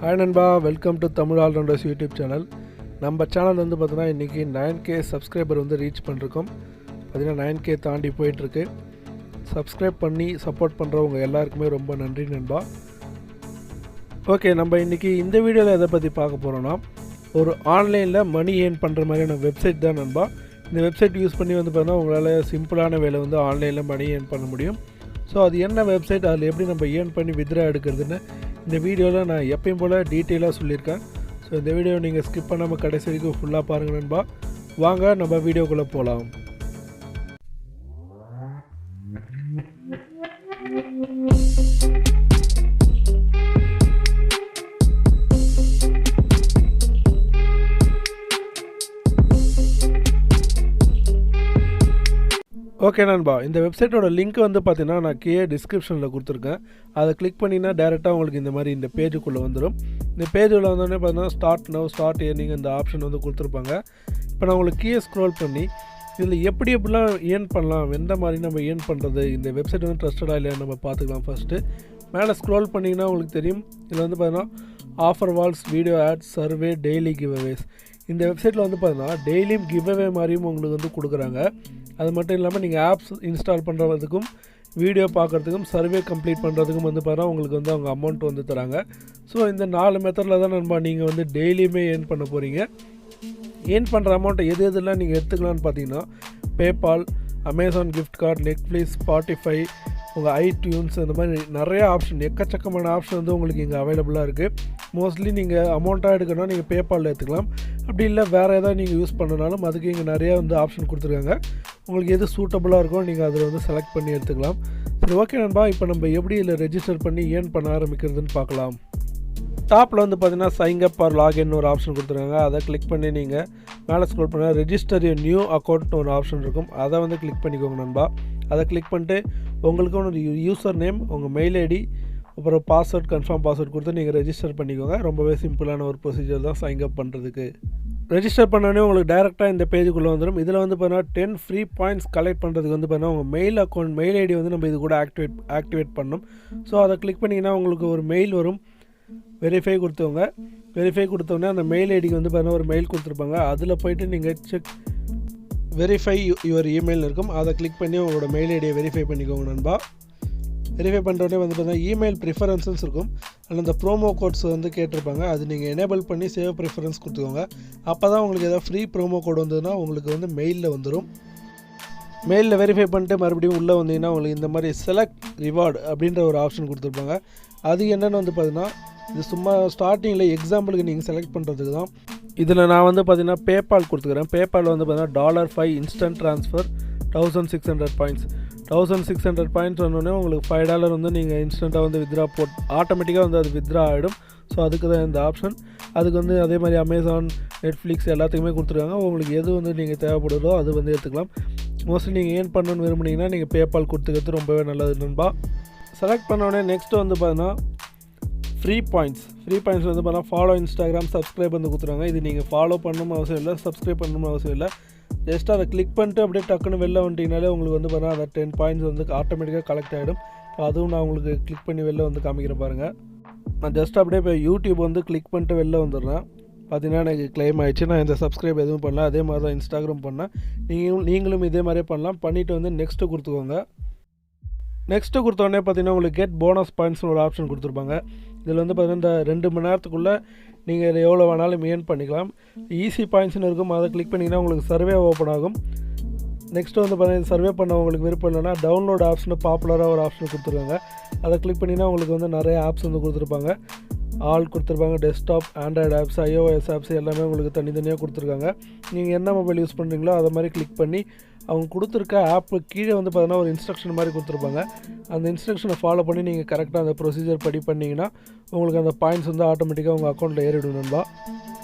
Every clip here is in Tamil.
ஹாய் நண்பா, welcome to Tamil all-rounders YouTube channel. நம்ம சேனல் வந்து பார்த்தீங்கன்னா இன்றைக்கி 9K சப்ஸ்கிரைபர் வந்து ரீச் பண்ணிருக்கோம். பார்த்திங்கன்னா 9K தாண்டி போயிட்டுருக்கு. சப்ஸ்கிரைப் பண்ணி சப்போர்ட் பண்ணுறவங்க எல்லாருக்குமே ரொம்ப நன்றி நண்பா. ஓகே, நம்ம இன்றைக்கி இந்த வீடியோவில் எதை பற்றி பார்க்க போகிறோன்னா, ஒரு ஆன்லைனில் மணி ஏர்ன் பண்ணுற மாதிரியான வெப்சைட் தான் நண்பா. இந்த வெப்சைட் யூஸ் பண்ணி வந்து பார்த்தீங்கன்னா உங்களால் சிம்பிளான வேலை வந்து ஆன்லைனில் மணி ஏர்ன் பண்ண முடியும். ஸோ அது என்ன வெப்சைட், அதில் எப்படி நம்ம ஏர்ன் பண்ணி வித்ரா எடுக்கிறதுன்னு இந்த வீடியோவில் நான் எப்பயும் போல் டீட்டெயிலாக சொல்லியிருக்கேன். ஸோ இந்த வீடியோ நீங்கள் ஸ்கிப் பண்ணாமல் கடைசி வரைக்கும் ஃபுல்லாக பாருங்கள் நண்பா. வாங்க நம்ம வீடியோக்குள்ளே போகலாம். ஓகே நண்பா, இந்த வெப்சைட்டோட லிங்க் வந்து பார்த்தீங்கன்னா நான் கீழே டிஸ்கிரிப்ஷனில் கொடுத்துருக்கேன். அதை கிளிக் பண்ணிங்கன்னா டேரெக்டாக உங்களுக்கு இந்த மாதிரி இந்த பேஜுக்குள்ளே வந்துடும். இந்த பேஜில் வந்தோடனே பார்த்தீங்கன்னா ஸ்டார்ட் நவ், ஸ்டார்ட் ஏர்னிங் இந்த ஆப்ஷன் வந்து கொடுத்துருப்பாங்க. இப்போ நான் உங்களுக்கு கீழே ஸ்க்ரோல் பண்ணி இதில் எப்படிலாம் ஏர்ன் பண்ணலாம், எந்த மாதிரி நம்ம ஏர்ன் பண்ணுறது, இந்த வெப்சைட் வந்து ட்ரஸ்டடாக இல்லையா நம்ம பார்த்துக்கலாம். ஃபஸ்ட்டு மேலே ஸ்க்ரோல் பண்ணிங்கன்னா உங்களுக்கு தெரியும். இதில் வந்து பார்த்தீங்கன்னா offer walls, video ads, survey, daily giveaways. இந்த வெப்சைட்டில் வந்து பார்த்தீங்கன்னா டெய்லியும் கிவ்அவே மாதிரியும் உங்களுக்கு வந்து கொடுக்குறாங்க. அது மட்டும் இல்லாமல் நீங்கள் ஆப்ஸ் இன்ஸ்டால் பண்ணுறதுக்கும், வீடியோ பார்க்குறதுக்கும், சர்வே கம்ப்ளீட் பண்ணுறதுக்கும் வந்து பார்த்தா உங்களுக்கு வந்து அவங்க அமௌண்ட் வந்து தராங்க. ஸோ இந்த 4 மெத்தடில் தான் நண்பா நீங்கள் வந்து டெய்லியுமே ஏர்ன் பண்ண போகிறீங்க. ஏர்ன் பண்ணுற அமௌண்ட்டை எதெல்லாம் நீங்கள் எடுத்துக்கலான்னு பார்த்தீங்கன்னா, PayPal, Amazon gift card, Netflix, Spotify, உங்கள் ஐடியூன்ஸ், இந்த மாதிரி நிறைய ஆப்ஷன், எக்கச்சக்கமான ஆப்ஷன் வந்து உங்களுக்கு இங்கே அவைலபிளாக இருக்குது. மோஸ்ட்லி நீங்கள் அமௌண்ட்டாக எடுக்கணும்னா நீங்கள் பேபாலில் எடுத்துக்கலாம். அப்படி இல்லை வேறு எதாவது நீங்கள் யூஸ் பண்ணனாலும் அதுக்கு இங்கே நிறையா வந்து ஆப்ஷன் கொடுத்துருக்காங்க. உங்களுக்கு எது சூட்டபுளாக இருக்கோ நீங்கள் அதில் வந்து செலக்ட் பண்ணி எடுத்துக்கலாம். சரி, ஓகே நண்பா, இப்போ நம்ம எப்படி இதில் ரெஜிஸ்டர் பண்ணி ஏர்ன் பண்ண ஆரம்பிக்கிறதுன்னு பார்க்கலாம். டாப்பில் வந்து பார்த்தீங்கன்னா சைன் அப் ஆர் லாகின் ஒரு ஆப்ஷன் கொடுத்துருக்காங்க. அதை கிளிக் பண்ணி நீங்கள் மேலே ஸ்க்ரோல் பண்ணால் ரெஜிஸ்டர் நியூ அக்கௌண்ட்னு ஒரு ஆப்ஷன் இருக்கும். அதை வந்து கிளிக் பண்ணிக்கோங்க நண்பா. அதை கிளிக் பண்ணிட்டு உங்களுக்கு ஒரு யூசர் நேம், உங்கள் மெயில் ஐடி, அப்புறம் பாஸ்வேர்ட், கன்ஃபார்ம் பாஸ்வேர்ட் கொடுத்து நீங்கள் ரெஜிஸ்டர் பண்ணிக்கோங்க. ரொம்பவே சிம்பிளான ஒரு ப்ரொசீஜர் தான் சைன் அப் பண்ணுறதுக்கு. ரெஜிஸ்டர் பண்ணோடனே உங்களுக்கு டேரெக்டாக இந்த பேஜுக்குள்ளே வந்துடும். இதில் வந்து பார்த்தீங்கன்னா 10 ஃப்ரீ பாயிண்ட்ஸ் கலெக்ட் பண்ணுறதுக்கு வந்து பார்த்தீங்கன்னா உங்கள் மெயில் அக்கௌண்ட், மெயில் ஐடி வந்து நம்ம இது கூட ஆக்டிவேட் பண்ணணும். ஸோ அதை கிளிக் பண்ணிங்கன்னா உங்களுக்கு ஒரு மெயில் வரும். வெரிஃபை கொடுத்தவங்க அந்த மெயில் ஐடிக்கு வந்து பார்த்தீங்கன்னா ஒரு மெயில் கொடுத்துருப்பாங்க. அதில் போய்ட்டு நீங்கள் செக் வெரிஃபை யுவர் இமெயில் இருக்கும். அதை கிளிக் பண்ணி உங்களோட மெயில் ஐடியை வெரிஃபை பண்ணிக்கோங்க நண்பா. வெரிஃபை பண்ணுறோடனே வந்து பார்த்தீங்கன்னா இமெயில் ப்ரிஃபரன்ஸஸ் இருக்கும். அதில் அந்த ப்ரோமோ கோட்ஸ் வந்து கேட்டிருப்பாங்க. அது நீங்கள் எனேபிள் பண்ணி சேவ் ப்ரிஃபரன்ஸ் கொடுத்துக்கோங்க. அப்போ தான் உங்களுக்கு எதாவது ஃப்ரீ ப்ரோமோ கோட் வந்ததுன்னா உங்களுக்கு வந்து மெயிலில் வந்துடும். மெயிலில் வெரிஃபை பண்ணிட்டு மறுபடியும் உள்ளே வந்தீங்கன்னா உங்களுக்கு இந்த மாதிரி செலக்ட் ரிவார்டு அப்படின்ற ஒரு ஆப்ஷன் கொடுத்துருப்பாங்க. அது என்னென்னு வந்து பார்த்தீங்கன்னா, இது சும்மா ஸ்டார்டிங்கில் எக்ஸாம்பிளுக்கு நீங்கள் செலக்ட் பண்ணுறதுக்கு தான். இதில் நான் வந்து பார்த்தீங்கன்னா பேபால் கொடுத்துக்கிறேன். பேபால் வந்து பார்த்தீங்கன்னா $5 இன்ஸ்டன்ட் ட்ரான்ஸ்ஃபர் 1600 பாயிண்ட்ஸ். 1600 பாயிண்ட்ஸ் வந்தோடனே உங்களுக்கு $5 வந்து நீங்கள் இன்ஸ்டண்ட்டாக வந்து வித்ரா ஆட்டோமேட்டிக்காக வந்து அது வித்ரா ஆகிடும். ஸோ அதுக்கு தான் இந்த ஆப்ஷன். அதுக்கு வந்து அதே மாதிரி அமேசான், நெட்ஃப்ளிக்ஸ் எல்லாத்துக்குமே கொடுத்துருக்காங்க. உங்களுக்கு எது வந்து நீங்கள் தேவைப்படுதோ அது வந்து எடுத்துக்கலாம். மோஸ்ட்லி நீங்கள் ஏர்ன் பண்ணணும்னு விரும்புனீங்கன்னா நீங்கள் பேபால் கொடுத்துக்கிறது ரொம்பவே நல்லது நண்பா. செலக்ட் பண்ணோடனே நெக்ஸ்ட்டு வந்து பார்த்தீங்கன்னா ஃப்ரீ பாயிண்ட்ஸ் வந்து பார்த்தீங்கன்னா ஃபாலோ இன்ஸ்டாகிராம், சப்ஸ்கிரைப் வந்து கொடுத்துருவாங்க. இது நீங்கள் ஃபாலோ பண்ணணும்னு அவசியம் இல்லை, சப்ஸ்கிரைப் பண்ணணும்னு அவசியம் இல்லை. ஜஸ்ட் அதை கிளிக் பண்ணிட்டு அப்படியே டக்குன்னு வெளில வந்துட்டிங்கனாலே உங்களுக்கு வந்து பார்த்தீங்கன்னா அந்த 10 பாயிண்ட்ஸ் வந்து ஆட்டோமேட்டிக்காக கலெக்ட் ஆகிடும். அதுவும் நான் உங்களுக்கு கிளிக் பண்ணி வெளில வந்து காமிக்கிறேன் பாருங்கள். நான் ஜஸ்ட் அப்படியே இப்போ யூடியூப் வந்து கிளிக் பண்ணிட்டு வெளில வந்துடுறேன். பார்த்தீங்கன்னா எனக்கு கிளைம் ஆகிடுச்சு. நான் இந்த சப்ஸ்கிரைப் எதுவும் பண்ணல. அதே மாதிரி தான் இன்ஸ்டாகிராம் பண்ணேன். நீங்களும் இதே மாதிரியே பண்ணலாம். பண்ணிவிட்டு வந்து நெக்ஸ்ட்டு கொடுத்துக்கோங்க. நெக்ஸ்ட்டு கொடுத்தோடனே பார்த்தீங்கன்னா உங்களுக்கு கெட் போனஸ் பாயிண்ட்ஸ்னு ஒரு ஆப்ஷன் கொடுத்துருப்பாங்க. இதில் வந்து பார்த்தீங்கன்னா இந்த 2 மணி நேரத்துக்குள்ளே நீங்கள் இதை எவ்வளோ வேணாலும் ஏர்ன் பண்ணிக்கலாம். ஈஸி பாயிண்ட்ஸ்னு இருக்கும். அதை கிளிக் பண்ணிங்கன்னா உங்களுக்கு சர்வே ஓப்பன் ஆகும். நெக்ஸ்ட்டு வந்து பார்த்தீங்கன்னா சர்வே பண்ண உங்களுக்கு விருப்பம் இல்லைன்னா டவுன்லோட் ஆப்ஷன் பாப்புலராக ஒரு ஆப்ஷன் கொடுத்துருக்காங்க. அதை கிளிக் பண்ணிங்கன்னா உங்களுக்கு வந்து நிறைய ஆப்ஸ் வந்து கொடுத்துருப்பாங்க. ஆல் கொடுத்துருப்பாங்க. Desktop, Android apps, iOS apps எல்லாமே உங்களுக்கு தனித்தனியாக கொடுத்துருக்காங்க. நீங்கள் என்ன மொபைல் யூஸ் பண்ணுறீங்களோ அதை மாதிரி கிளிக் பண்ணி அவங்க கொடுத்துருக்க ஆப்பு கீழே வந்து பார்த்தீங்கன்னா ஒரு இன்ஸ்ட்ரக்ஷன் மாதிரி கொடுத்துருப்பாங்க. அந்த இன்ஸ்ட்ரக்ஷனை ஃபாலோ பண்ணி நீங்கள் கரெக்டாக அந்த ப்ரொசீஜர் படி பண்ணிங்கன்னா உங்களுக்கு அந்த பாயிண்ட்ஸ் வந்து ஆட்டோமேட்டிக்காக உங்கள் அக்கௌண்ட்டில் ஏறிடும் நண்பா.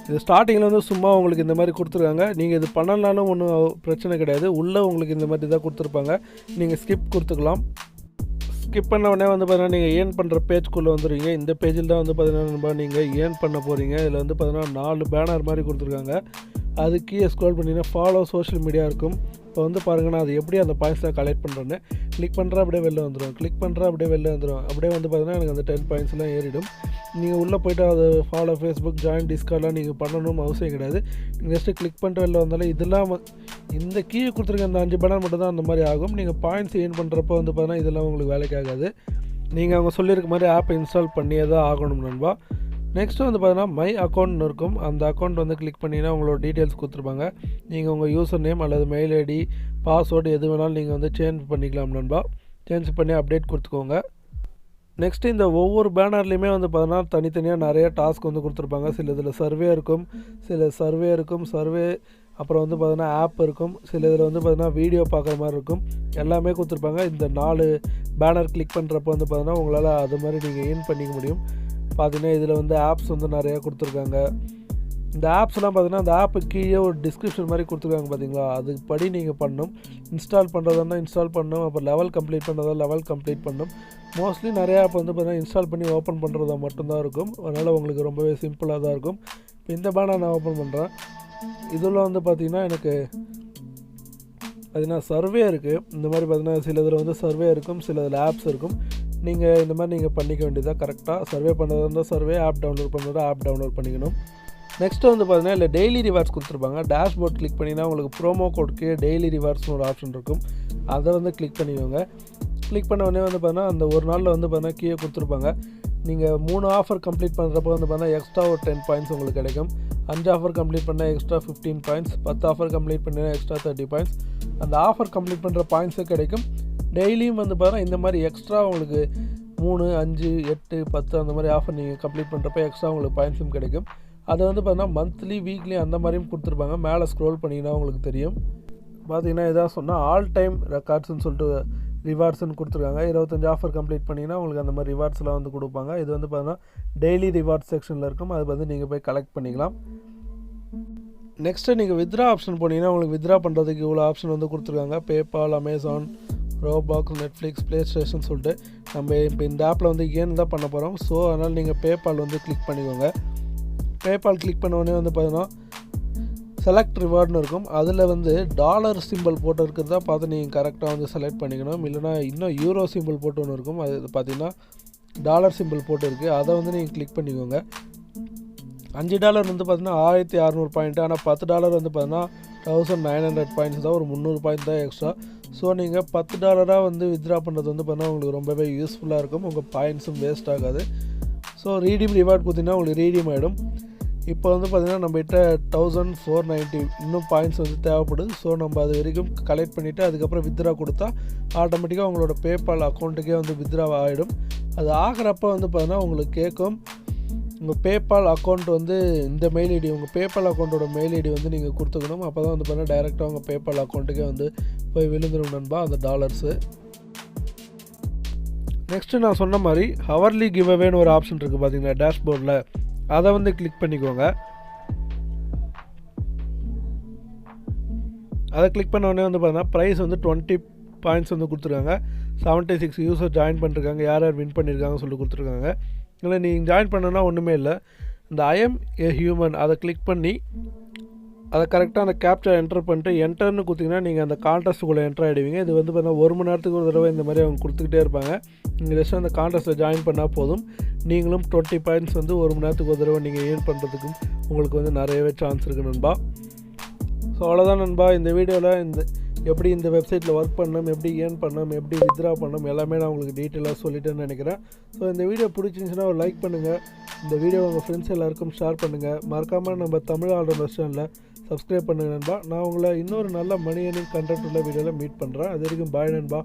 இது ஸ்டார்டிங்கில் வந்து சும்மா உங்களுக்கு இந்த மாதிரி கொடுத்துருக்காங்க. நீங்கள் இது பண்ணலனாலும் ஒன்றும் பிரச்சனை கிடையாது. உள்ளே உங்களுக்கு இந்த மாதிரி தான் கொடுத்துருப்பாங்க. நீங்கள் ஸ்கிப் கொடுத்துக்கலாம். ஸ்கிப் பண்ண உடனே வந்து பார்த்தீங்கன்னா நீங்கள் ஏர்ன் பண்ணுற பேஜ்குள்ளே வந்துடுவீங்க. இந்த பேஜில் தான் வந்து பார்த்தீங்கன்னா நீங்கள் ஏர்ன் பண்ண போகிறீங்க. இதில் வந்து பார்த்தீங்கன்னா 4 பேனர் மாதிரி கொடுத்துருக்காங்க. அது கீழே ஸ்க்ரோல் பண்ணிங்கன்னா ஃபாலோ சோஷியல் மீடியா இருக்கும். இப்போ வந்து பாருங்கள் நான் அது எப்படி அந்த பாயிண்ட்ஸில் கலெக்ட் பண்ணுறேன்னு கிளிக் பண்ணுறேன், அப்படியே வெளில வந்துடும். கிளிக் பண்ணுறேன், அப்படியே வெளில வந்துடும். அப்படியே வந்து பார்த்தீங்கன்னா எனக்கு அந்த 10 பாயிண்ட்ஸ்லாம் ஏறிடும். நீங்கள் உள்ளே போய்ட்டு அது ஃபாலோ ஃபேஸ்புக் ஜாயின் டிஸ்கார்ட்லாம் நீங்கள் பண்ணணும்னு அவசியம் கிடையாது. நீங்கள் ஜஸ்ட்டு கிளிக் பண்ணிட்டு வெளில வந்தாலும் இதெல்லாம் இந்த கீழே கொடுத்துருக்க அந்த 5 பட்டன் மட்டும் தான் அந்த மாதிரி ஆகும். நீங்கள் பாயிண்ட்ஸ் ஏர்ன் பண்ணுறப்போ வந்து பார்த்தீங்கன்னா இதெல்லாம் உங்களுக்கு வேலைக்கு ஆகாது. நீங்கள் அவங்க சொல்லியிருக்க மாதிரி ஆப்பை இன்ஸ்டால் பண்ணியே தான் ஆகணும் நண்பா. நெக்ஸ்ட்டு வந்து பார்த்தீங்கன்னா மை அக்கௌண்ட்னு இருக்கும். அந்த அக்கௌண்ட் வந்து கிளிக் பண்ணிங்கன்னா உங்களோட டீட்டெயில்ஸ் கொடுத்துருப்பாங்க. நீங்கள் உங்கள் யூசர் நேம் அல்லது மெயில் ஐடி பாஸ்வேர்டு எது வேணாலும் நீங்கள் வந்து சேஞ்ச் பண்ணிக்கலாம் நண்பா. சேஞ்ச் பண்ணி அப்டேட் கொடுத்துக்கோங்க. நெக்ஸ்ட்டு இந்த ஒவ்வொரு பேனர்லேயுமே வந்து பார்த்தீங்கன்னா தனித்தனியாக நிறைய டாஸ்க் வந்து கொடுத்துருப்பாங்க. சில இதில் சர்வே இருக்கும், சர்வே அப்புறம் வந்து பார்த்தீங்கன்னா ஆப் இருக்கும், சில இதில் வந்து பார்த்தீங்கன்னா வீடியோ பார்க்குற மாதிரி இருக்கும். எல்லாமே கொடுத்துருப்பாங்க. இந்த 4 பேனர் கிளிக் பண்ணுறப்போ வந்து பார்த்தீங்கன்னா உங்களால் அது மாதிரி நீங்கள் ஏர்ன் பண்ணிக்க முடியும். பார்த்தீங்கன்னா இதில் வந்து ஆப்ஸ் வந்து நிறையா கொடுத்துருக்காங்க. இந்த ஆப்ஸ்லாம் பார்த்தீங்கன்னா அந்த ஆப்பு கீழே ஒரு டிஸ்கிரிப்ஷன் மாதிரி கொடுத்துருக்காங்க பார்த்தீங்களா, அதுக்கு படி நீங்கள் பண்ணணும். இன்ஸ்டால் பண்ணுறதா இன்ஸ்டால் பண்ணணும், அப்புறம் லெவல் கம்ப்ளீட் பண்ணுறதா லெவல் கம்ப்ளீட் பண்ணணும். மோஸ்ட்லி நிறையா ஆப் வந்து பார்த்தீங்கன்னா இன்ஸ்டால் பண்ணி ஓப்பன் பண்ணுறதா மட்டும்தான் இருக்கும். அதனால் உங்களுக்கு ரொம்பவே சிம்பிளாக தான் இருக்கும். இப்போ இந்த பேனர் நான் ஓப்பன் பண்ணுறேன். இதில் வந்து பார்த்திங்கன்னா எனக்கு பார்த்தீங்கன்னா சர்வே இருக்குது. இந்த மாதிரி பார்த்தீங்கன்னா சில இதில் வந்து சர்வே இருக்கும், சில இதில் ஆப்ஸ் இருக்கும். நீங்கள் இந்த மாதிரி நீங்கள் பண்ணிக்க வேண்டியதாக கரெக்டாக சர்வே பண்ணுறது இருந்தால் சர்வே, ஆப் டவுன்லோட் பண்ணுறது ஆப் டவுன்லோட் பண்ணிக்கணும். நெக்ஸ்ட்டு வந்து பார்த்தீங்கன்னா இல்லை டெய்லி ரிவார்ட்ஸ் கொடுத்துருப்பாங்க. டேஷ்போர்ட் கிளிக் பண்ணிங்கன்னா உங்களுக்கு ப்ரோமோ கோட்க்கு டெய்லி ரிவார்ட்ஸ்னு ஒரு ஆப்ஷன் இருக்கும். அதை வந்து கிளிக் பண்ணிக்கோங்க. கிளிக் பண்ண உடனே வந்து பார்த்தீங்கன்னா அந்த ஒரு நாளில் வந்து பார்த்தீங்கன்னா கீழே கொடுத்துருப்பாங்க. நீங்கள் 3 ஆஃபர் கம்ப்ளீட் பண்ணுறப்போ வந்து பார்த்தீங்கன்னா எக்ஸ்ட்ரா ஒரு 10 பாயிண்ட்ஸ் உங்களுக்கு கிடைக்கும். 5 ஆஃபர் கம்ப்ளீட் பண்ணால் எக்ஸ்ட்ரா 15 பாயிண்ட்ஸ், 10 ஆஃபர் கம்ப்ளீட் பண்ணினா எக்ஸ்ட்ரா 30 பாயிண்ட்ஸ். அந்த ஆஃபர் கம்ப்ளீட் பண்ணுற பாயிண்ட்ஸும் கிடைக்கும். டெய்லியும் வந்து பார்த்தீங்கன்னா இந்த மாதிரி எக்ஸ்ட்ரா உங்களுக்கு 3, 5, 8, 10 அந்த மாதிரி ஆஃபர் நீங்கள் கம்ப்ளீட் பண்ணுறப்ப எக்ஸ்ட்ரா உங்களுக்கு பாயிண்ட்ஸும் கிடைக்கும். அதை வந்து பார்த்தீங்கன்னா மந்த்லி, வீக்லி அந்த மாதிரியும் கொடுத்துருப்பாங்க. மேலே ஸ்க்ரோல் பண்ணிங்கன்னா உங்களுக்கு தெரியும். பார்த்தீங்கன்னா இதான் சொன்னால் ஆல் டைம் ரெக்கார்ட்ஸ்னு சொல்லிட்டு ரிவார்ட்ஸ்னு கொடுத்துருக்காங்க. 25 ஆஃபர் கம்ப்ளீட் பண்ணிங்கன்னா உங்களுக்கு அந்த மாதிரி ரிவார்ட்ஸ்லாம் வந்து கொடுப்பாங்க. இது வந்து பார்த்தீங்கன்னா டெய்லி ரிவார்ட்ஸ் செக்ஷனில் இருக்கும். அது வந்து நீங்கள் போய் கலெக்ட் பண்ணிக்கலாம். நெக்ஸ்ட்டு நீங்கள் வித்ரா ஆப்ஷன் போனீங்கன்னா உங்களுக்கு வித்ரா பண்ணுறதுக்கு இவ்வளோ ஆப்ஷன் வந்து கொடுத்துருக்காங்க. PayPal, Amazon, Ro-Pax, Netflix, play station சொல்லிட்டு நம்ம இப்போ இந்த ஆப்பில் வந்து ஏன் தான் பண்ண போகிறோம். ஸோ அதனால் நீங்கள் பேபால் வந்து கிளிக் பண்ணிக்கோங்க. பேபால் கிளிக் பண்ண உடனே வந்து பார்த்தீங்கன்னா செலக்ட் ரிவார்ட்னு இருக்கும். அதில் வந்து டாலர் சிம்பிள் போட்டு இருக்கிறதா பார்த்து நீங்கள் கரெக்டாக வந்து செலக்ட் பண்ணிக்கணும். இல்லைனா இன்னும் யூரோ சிம்பிள் போட்டு ஒன்று இருக்கும். அது பார்த்தீங்கன்னா டாலர் சிம்பிள் போட்டு இருக்குது. அதை வந்து நீங்கள் கிளிக் பண்ணிக்கோங்க. $5 வந்து பார்த்தீங்கன்னா 1600 பாயிண்ட்டு. ஆனால் $10 வந்து பார்த்தீங்கன்னா 1900 பாயிண்ட்ஸ் தான், ஒரு 300 பாயிண்ட் தான் எக்ஸ்ட்ரா. ஸோ நீங்கள் $10 வந்து வித்ரா பண்ணுறது வந்து பார்த்தீங்கன்னா உங்களுக்கு ரொம்பவே யூஸ்ஃபுல்லாக இருக்கும். உங்கள் பாயிண்ட்ஸும் வேஸ்ட் ஆகாது. ஸோ ரீடீம் ரிவார்ட் கொடுத்தீங்கன்னா உங்களுக்கு ரீடீம் ஆகிடும். இப்போ வந்து பார்த்திங்கன்னா நம்மகிட்ட 1490 இன்னும் பாயிண்ட்ஸ் வந்து தேவைப்படுது. ஸோ நம்ம அது வரைக்கும் கலெக்ட் பண்ணிவிட்டு அதுக்கப்புறம் வித்ரா கொடுத்தா ஆட்டோமேட்டிக்காக உங்களோட பேபால் அக்கௌண்ட்டுக்கே வந்து வித்ரா ஆகிடும். அது ஆகிறப்ப வந்து பார்த்தீங்கன்னா உங்களுக்கு கேட்கும் உங்கள் பேபால் அக்கௌண்ட் வந்து இந்த மெயில் ஐடி, உங்கள் பேபால் அக்கௌண்ட்டோட மெயில் ஐடி வந்து நீங்கள் கொடுத்துக்கணும். அப்போ தான் வந்து பார்த்தீங்கன்னா டைரெக்டாக உங்கள் பேபால் அக்கௌண்ட்டுக்கே வந்து போய் விழுந்துடும் நண்பா அந்த டாலர்ஸு. நெக்ஸ்ட்டு நான் சொன்ன மாதிரி ஹவர்லி கிவ் அவேன்னு ஒரு ஆப்ஷன் இருக்குது பார்த்தீங்களா டேஷ்போர்டில், அதை வந்து கிளிக் பண்ணிக்கோங்க. அதை கிளிக் பண்ண உடனே வந்து பார்த்தீங்கன்னா ப்ரைஸ் வந்து 20 பாயிண்ட்ஸ் வந்து கொடுத்துருக்காங்க. 76 யூசர் ஜாயின் பண்ணிருக்காங்க. யார் யார் வின் பண்ணியிருக்காங்கன்னு சொல்லி கொடுத்துருக்காங்க. இல்லை நீங்கள் ஜாயின் பண்ணனா ஒன்றுமே இல்லை. இந்த ஐ எம் ஏ ஹியூமன் அதை கிளிக் பண்ணி அதை கரெக்டாக அந்த கேப்சர் என்டர் பண்ணிட்டு என்டர்னு கொடுத்தீங்கன்னா நீங்கள் அந்த கான்டெஸ்ட்டுக்குள்ளே என்டர் ஆகிடுவீங்க. இது வந்து பார்த்தீங்கன்னா 1 மணி நேரத்துக்கு ஒரு தடவை இந்த மாதிரி அவங்க கொடுத்துக்கிட்டே இருப்பாங்க. நீங்கள் ஜஸ்ட் அந்த கான்டெஸ்ட்டில் ஜாயின் பண்ணால் போதும். நீங்களும் 20 பாயிண்ட்ஸ் வந்து 1 மணி நேரத்துக்கு ஒரு தடவை நீங்கள் ஏர்ன் பண்ணுறதுக்கும் உங்களுக்கு வந்து நிறையவே சான்ஸ் இருக்குது நண்பா. ஸோ அவ்வளோதான் நண்பா. இந்த வீடியோவில் எப்படி இந்த வெப்சைட்டில் ஒர்க் பண்ணணும், எப்படி ஏர்ன் பண்ணணும், எப்படி வித்ரா பண்ணணும் எல்லாமே நான் உங்களுக்கு டீட்டெயிலாக சொல்லிட்டேன்னு நினைக்கிறேன். ஸோ இந்த வீடியோ பிடிச்சிருந்துச்சுன்னா ஒரு லைக் பண்ணுங்கள். இந்த வீடியோ உங்கள் ஃப்ரெண்ட்ஸ் எல்லாருக்கும் ஷேர் பண்ணுங்கள். மறக்காமல் நம்ம தமிழ் ஆல்ரவுண்டர் சேனலில் சப்ஸ்கிரைப் பண்ணுங்கள் நண்பா. நான் உங்களை இன்னொரு நல்ல மணி ஏர்னிங் கண்டென்ட் உள்ள வீடியோவில் மீட் பண்ணுறேன். அது வரைக்கும் பாய் நண்பா.